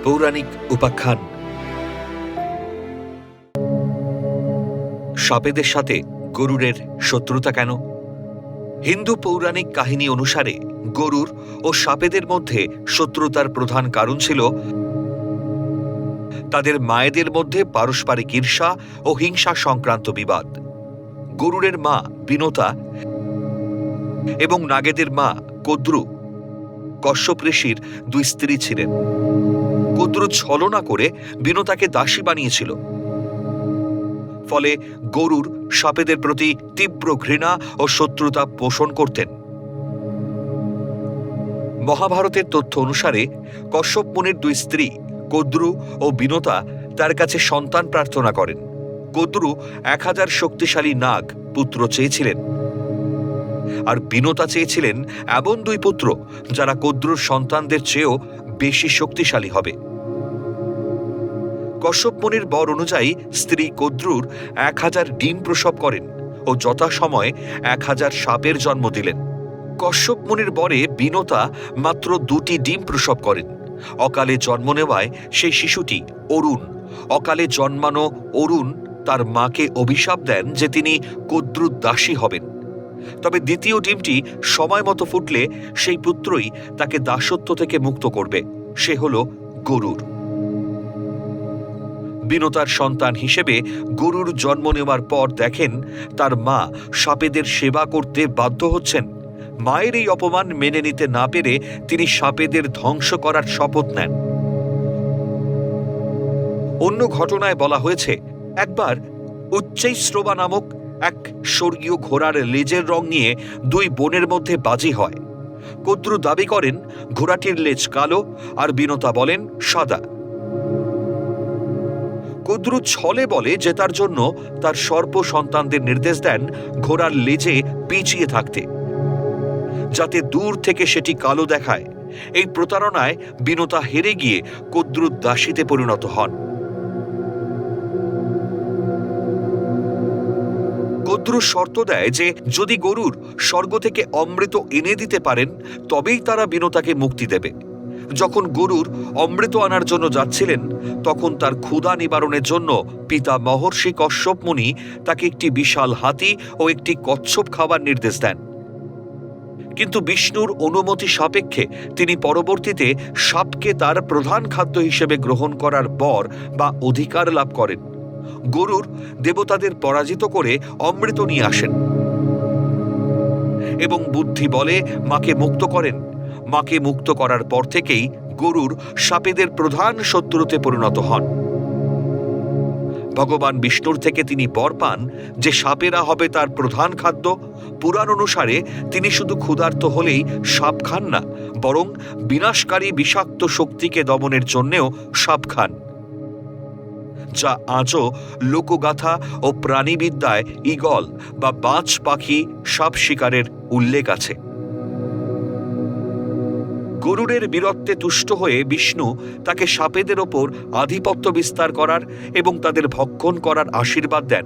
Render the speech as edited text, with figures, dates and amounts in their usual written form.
পৌরাণিক উপাখ্যান। সাপেদের সাথে গরুরের শত্রুতা কেন? হিন্দু পৌরাণিক কাহিনী অনুসারে গরুর ও সাপেদের মধ্যে শত্রুতার প্রধান কারণ ছিল তাদের মায়েদের মধ্যে পারস্পরিক ঈর্ষা ও হিংসা সংক্রান্ত বিবাদ। গরুরের মা বিনতা এবং নাগেদের মা কদ্রু কশ্যপ ঋষির দুই স্ত্রী ছিলেন। কদ্রু ছলনা করে বিনতাকে দাসী বানিয়েছিল। ফলে গরুর সাপেদের প্রতি তীব্র ঘৃণা ও শত্রুতা পোষণ করতেন। মহাভারতের তথ্য অনুসারে কশ্যপ মুনির দুই স্ত্রী কদ্রু ও বিনতা তার কাছে সন্তান প্রার্থনা করেন। কদ্রু 1000 শক্তিশালী নাগ পুত্র চেয়েছিলেন, আর বিনতা চেয়েছিলেন এমন দুই পুত্র যারা কদ্রুর সন্তানদের চেয়েও বেশি শক্তিশালী হবে। কশ্যপ মুনির বর অনুযায়ী স্ত্রী কদ্রুর 1000 ডিম প্রসব করেন ও যথাসময়ে 1000 সাপের জন্ম দিলেন। কশ্যপ মুনির বরে বিনতা মাত্র 2টি ডিম প্রসব করেন। অকালে জন্ম নেওয়ায় সেই শিশুটি অরুণ। অকালে জন্মানো অরুণ তার মাকে অভিশাপ দেন যে তিনি কদ্রুর দাসী হবেন। তবে দ্বিতীয় ডিমটি সময় মতো ফুটলে সেই পুত্রই তাকে দাসত্ব থেকে মুক্ত করবে। সে হল গরুর। বিনতার সন্তান হিসেবে গরুর জন্ম নেওয়ার পর দেখেন তার মা সাপেদের সেবা করতে বাধ্য হচ্ছেন। মায়ের এই অপমান মেনে নিতে না পেরে তিনি সাপেদের ধ্বংস করার শপথ নেন। অন্য ঘটনায় বলা হয়েছে, একবার উচ্চৈশ্রবা নামক এক স্বর্গীয় ঘোড়ার লেজের রং নিয়ে দুই বোনের মধ্যে বাজি হয়। কদ্রু দাবি করেন ঘোড়াটির লেজ কালো, আর বিনতা বলেন সাদা। কদ্রু ছলে বলে জেতার জন্য তার সর্প সন্তানদের নির্দেশ দেন ঘোড়ার লেজে পিছিয়ে থাকতে, যাতে দূর থেকে সেটি কালো দেখায়। এই প্রতারণায় বিনতা হেরে গিয়ে কদ্রুর দাসীতে পরিণত হন। কদ্রু শর্ত দেয় যে যদি গরুর স্বর্গ থেকে অমৃত এনে দিতে পারেন তবেই তারা বিনতাকে মুক্তি দেবে। যখন গরুর অমৃত আনার জন্য যাচ্ছিলেন তখন তার ক্ষুধা নিবারণের জন্য পিতা মহর্ষি কশ্যপ মুনি তাকে একটি বিশাল হাতি ও একটি কচ্ছপ খাবার নির্দেশ দেন। কিন্তু বিষ্ণুর অনুমতি সাপেক্ষে তিনি পরবর্তীতে সাপকে তার প্রধান খাদ্য হিসেবে গ্রহণ করার বর বা অধিকার লাভ করেন। গরুর দেবতাদের পরাজিত করে অমৃত নিয়ে আসেন এবং বুদ্ধি বলে মাকে মুক্ত করেন। মাকে মুক্ত করার পর থেকেই গরুর সাপেদের প্রধান শত্রুতে পরিণত হন। ভগবান বিষ্ণুর থেকে তিনি বর পান যে সাপেরা হবে তার প্রধান খাদ্য। পুরাণ অনুসারে তিনি শুধু ক্ষুধার্ত হলেই সাপ খান না, বরং বিনাশকারী বিষাক্ত শক্তিকে দমনের জন্যেও সাপ খান, যা আজও লোকগাথা ও প্রাণীবিদ্যায় ঈগল বা বাজ পাখি সাপ শিকারের উল্লেখ আছে। গরুরের বীরত্বে তুষ্ট হয়ে বিষ্ণু তাকে সাপেদের ওপর আধিপত্য বিস্তার করার এবং তাদের ভক্ষণ করার আশীর্বাদ দেন।